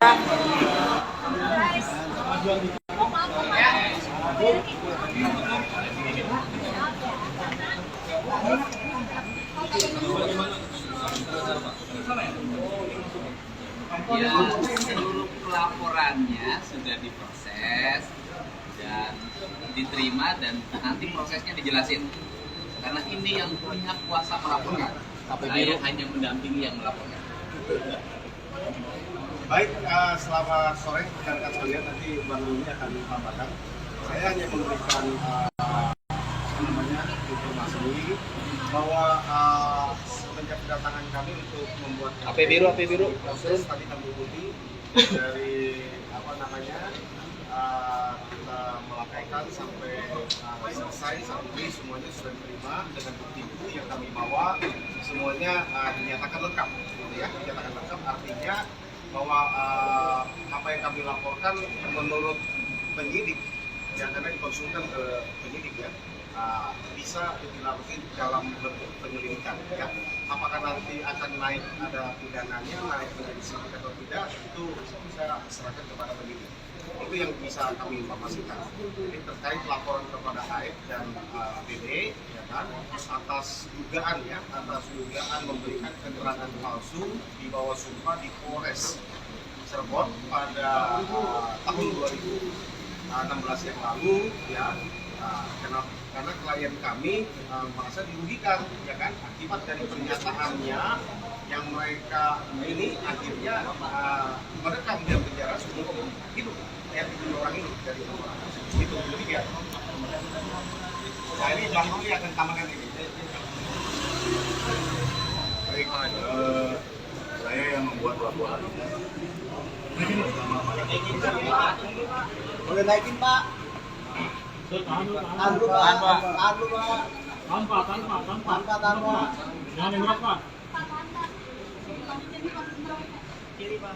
Ya, seluruh pelaporannya sudah diproses dan diterima dan nanti prosesnya dijelasin. Karena ini yang punya kuasa melaporkan. Saya hanya mendampingi yang melaporkan. Baik, selamat sore rekan-rekan sekalian. Nanti Bang Rumi akan menyampaikan. Saya hanya memberikan informasi bahwa semenjak kedatangan kami untuk membuat AP biru proses tadi kami ikuti dari kita melakaikan sampai selesai saat ini semuanya sudah diterima dengan bukti-bukti yang kami bawa semuanya dinyatakan lengkap, gitu ya, dinyatakan lengkap artinya bahwa apa yang kami laporkan menurut penyidik ya, karena dikonsulkan ke penyidik ya, bisa dilakukan dalam bentuk penyelidikan ya. Apakah nanti akan naik ada pidananya, naik menjadi sidik atau tidak, itu bisa serahkan kepada penyidik. Itu yang bisa kami informasikan. Jadi terkait laporan kepada AF dan BD ya kan, atas dugaan memberikan keterangan palsu di bawah sumpah di Polres Cirebon pada tahun 2016 yang lalu ya. Karena klien kami merasa dirugikan ya kan, akibat dari pernyataannya yang mereka ini akhirnya merekam di penjara seumur hidup ya, 7 orang ini dari orang itu. Jadi ya, nah ini Bang Ruli akan tambahkan ini. Baik, saya yang membuat laporan ini. Boleh naikin Pak. Tanpa. Jangan gerak Pak. Kiri Pak.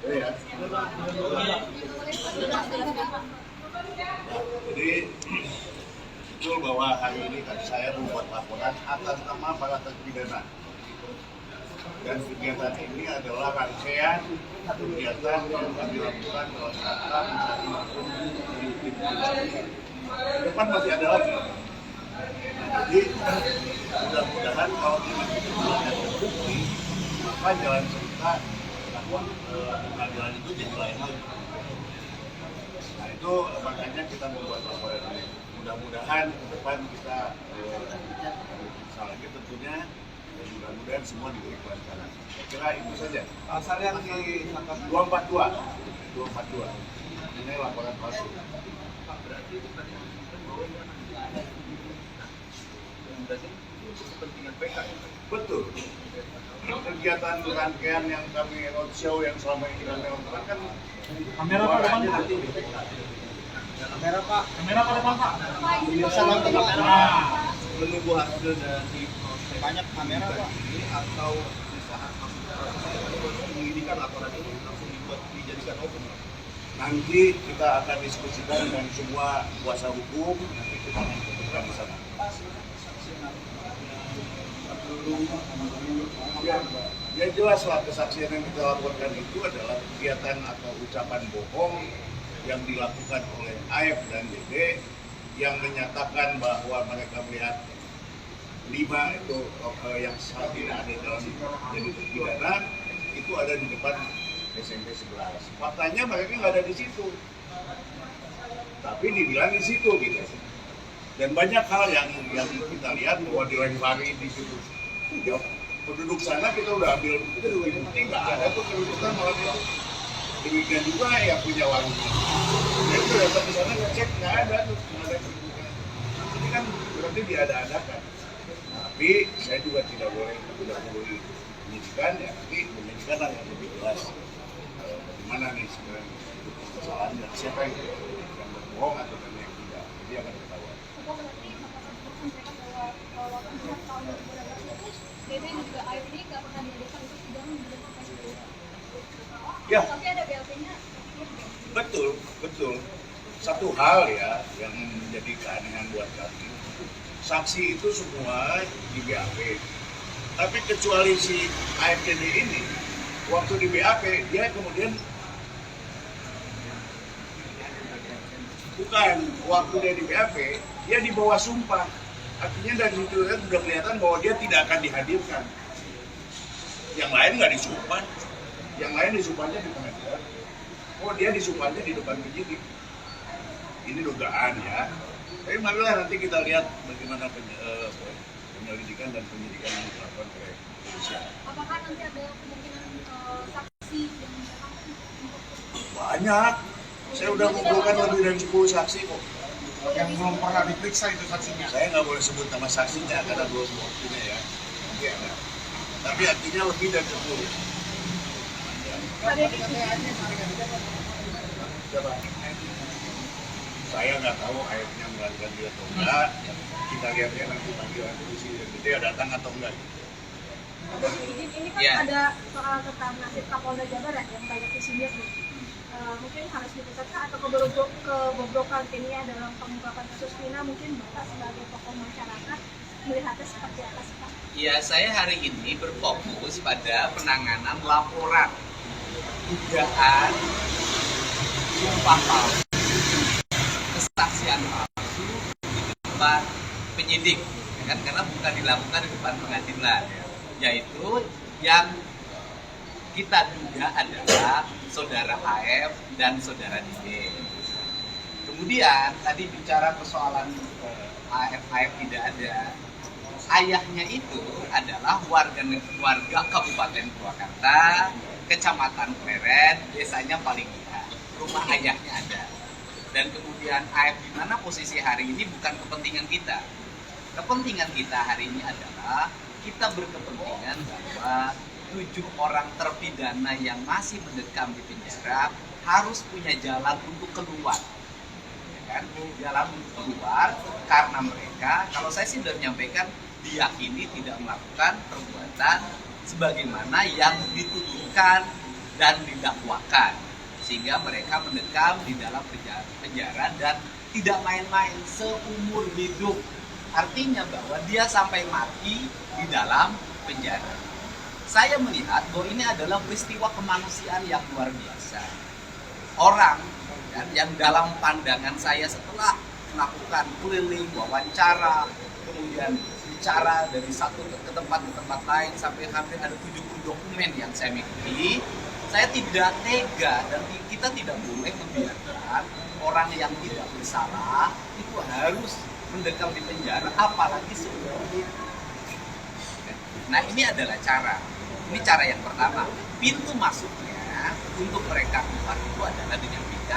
Ya. Jadi betul bahwa hari ini kan saya membuat laporan atas nama para terpidana. Dan kegiatan ini adalah rangkaian kegiatan yang kami lakukan dalam rangka mencari maupun di depan masih ada lagi. Jadi mudah-mudahan kalau ini ada terbukti, maka jalan cerita bahwa pengadilan itu jadi lain lagi. Nah itu makanya kita membuat laporan ini. Mudah-mudahan ke depan kita bisa lagi tentunya. Dan mudah-mudahan semua diberi kelancaran. Saya kira itu saja. Pasal yang di 242. Ini laporan palsu. Berarti itu tadi kepentingan PK ya? Betul. Kegiatan rangkaian yang kami roadshow yang selama ini kami lakukan kan Kamera Pak depan Pak. kamera Pak. Kamera Pak depan Pak. Bisa nonton kamera. Nah. Menunggu hasil dari banyak kamera Pak ini atau saat penyelidikan laporan ini langsung dijadikan hukum. nanti kita akan diskusikan dengan semua kuasa hukum, nanti kita menentukan di sana. Ya jelaslah kesaksian yang kita laporkan itu adalah kegiatan atau ucapan bohong yang dilakukan oleh AF dan DD yang menyatakan bahwa mereka melihat 5 itu yang saat ini ada dalam jadi terpidana itu ada di depan SMP 11. Faktanya mereka nggak ada di situ, tapi dibilang di situ gitu. Dan banyak hal yang kita lihat bahwa dilempari di situ. Ya, penduduk sana kita udah ambil itu bukti nggak ada tuh pendudukan malam itu. Demikian juga yang punya warungnya. Jadi kita datang ke sana ngecek nggak ada tuh, nggak ada pendudukan. Ini kan berarti diada-adakan. Tapi saya juga tidak boleh penyidikan ya, tapi penyidikan yang lebih jelas bagaimana nih sebenarnya kesalahan dan siapa yang berbohong atau yang tidak. Jadi akan ketahuan. Ya, betul. Satu hal ya yang menjadi keanehan buat kami, saksi itu semua di BAP. Tapi kecuali si AFDD ini, waktu di BAP dia kemudian bukan, waktu dia di BAP dia dibawa sumpah. Artinya dari situ kan sudah kelihatan bahwa dia tidak akan dihadirkan. Yang lain nggak disumpah, yang lain disumpahnya di pengadilan. Oh, dia disumpahnya di depan penyidik. Ini dugaan ya. Tapi marilah nanti kita lihat bagaimana penyelidikan dan penyidikan yang dilakukan oleh polisi. Apakah nanti ada kemungkinan saksi yang Banyak. Saya udah mengumpulkan lebih dari 10 saksi kok. Yang belum pernah diperiksa itu saksinya. Saya nggak boleh sebut nama saksinya karena belum waktunya ya. Nanti ada. Tapi artinya lebih dari 10. Siapa? Saya nggak tahu ayatnya melarikan diri atau enggak. Kita lihat ya nanti panggilan polisi yang gede datang atau enggak. Ini kan Ya. ada soal tentang nasib Kapolda Jabar ya, yang banyak disindir nih. Mungkin harus diputuskan atau kebobrokan timnya dalam pengungkapan kasus Vina, mungkin Bapak sebagai tokoh masyarakat melihatnya seperti apa sih Pak? Ya, saya hari ini berfokus pada penanganan laporan dugaan sumpah palsu, kesaksian palsu di depan penyidik, ya kan? Karena bukan dilakukan di depan pengadilan, ya. Yaitu yang kita duga adalah saudara AF dan saudara DD. Kemudian tadi bicara persoalan AF tidak ada. Ayahnya itu adalah warga Kabupaten Purwakarta, Kecamatan Pleret, desanya paling lihat. Rumah ayahnya ada. Dan kemudian AF di mana posisi hari ini bukan kepentingan kita. Kepentingan kita hari ini adalah kita berkepentingan bahwa 7 orang terpidana yang masih mendekam di penjara harus punya jalan untuk keluar. Ya kan? Jalan untuk keluar karena mereka, kalau saya sih sudah menyampaikan, diyakini tidak melakukan perbuatan sebagaimana yang dituduhkan dan didakwakan, sehingga mereka mendekam di dalam penjara dan tidak main-main seumur hidup. Artinya bahwa dia sampai mati di dalam penjara. Saya melihat bahwa ini adalah peristiwa kemanusiaan yang luar biasa. Orang yang dalam pandangan saya setelah melakukan keliling, wawancara, kemudian bicara dari satu ke tempat lain sampai hampir ada 70 dokumen yang saya miliki, saya tidak tega dan kita tidak boleh membiarkan orang yang tidak bersalah itu harus mendekam di penjara, apalagi seumur hidup. Nah, ini adalah cara. Ini cara yang pertama. Pintu masuknya untuk mereka keluar itu adalah dengan PK.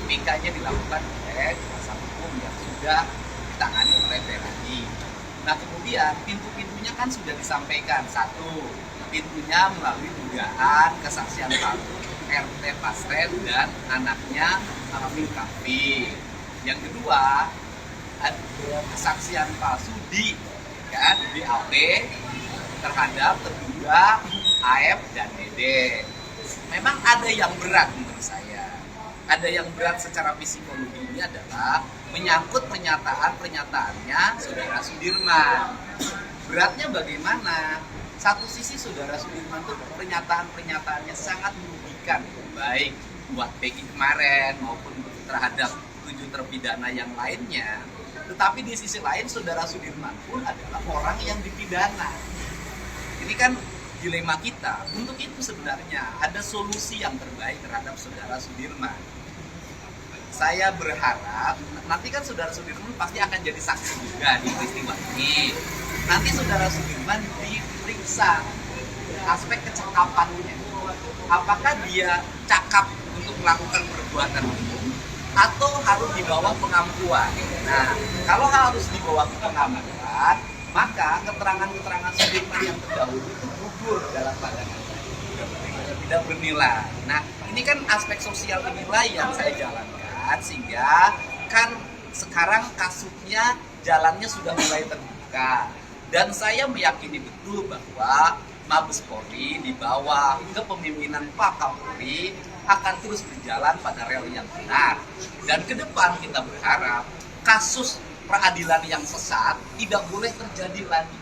PK-nya dilakukan oleh kuasa hukum yang sudah ditangani oleh PRI. Nah, kemudian pintu-pintunya kan sudah disampaikan. Satu, pintunya melalui dugaan kesaksian palsu RT Pasren dan anaknya Hamil Kafi. Yang kedua, ada kesaksian palsu di BAP terhadap terduga AF dan DD. Memang ada yang berat menurut saya. Ada yang berat secara psikologi ini adalah menyangkut pernyataan-pernyataannya saudara Sudirman. Beratnya bagaimana? Satu sisi saudara Sudirman itu pernyataan-pernyataannya sangat merugikan, baik buat Peggy kemarin maupun terhadap 7 terpidana yang lainnya. Tetapi di sisi lain saudara Sudirman pun adalah orang yang dipidana. Ini kan dilema kita. Untuk itu sebenarnya ada solusi yang terbaik terhadap saudara Sudirman. Saya berharap nanti kan saudara Sudirman pasti akan jadi saksi juga di peristiwa ini. Nanti saudara Sudirman diperiksa aspek kecakapannya. Apakah dia cakap untuk melakukan perbuatan hukum atau harus dibawa pengampuan? Nah, kalau harus dibawa pengampuan, maka keterangan-keterangan Sudirman yang terdahulu itu gugur dalam pandangan saya, tidak bernilai. Nah, ini kan aspek sosial inilah yang saya jalankan, sehingga kan sekarang kasusnya jalannya sudah mulai terbuka, dan saya meyakini betul bahwa Mabes Polri di bawah kepemimpinan Pak Kapolri akan terus berjalan pada rel yang benar. Dan ke depan kita berharap kasus peradilan yang sesat tidak boleh terjadi lagi.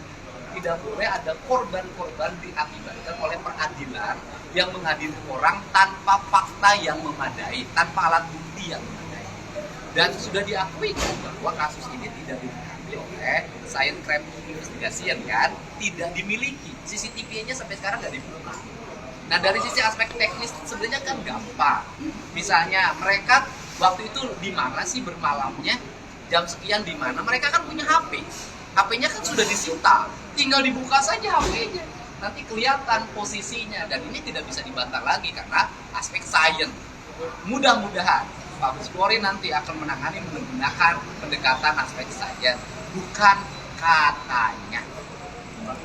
Tidak boleh ada korban-korban diakibatkan oleh peradilan yang mengadili orang tanpa fakta yang memadai, tanpa alat bukti yang memadai. Dan sudah diakui kan bahwa kasus ini tidak dilengkapi oleh Science Crime Investigation kan, tidak dimiliki. CCTV-nya sampai sekarang nggak dibuka. Nah dari sisi aspek teknis sebenarnya kan gampang. Misalnya mereka waktu itu di mana sih bermalamnya, jam sekian di mana, mereka kan punya HP. HP-nya kan sudah disita, tinggal dibuka saja HP-nya. Nanti kelihatan posisinya, dan ini tidak bisa dibantah lagi karena aspek sains. Mudah-mudahan Mabes Polri nanti akan menangani menggunakan pendekatan aspek sains, bukan katanya.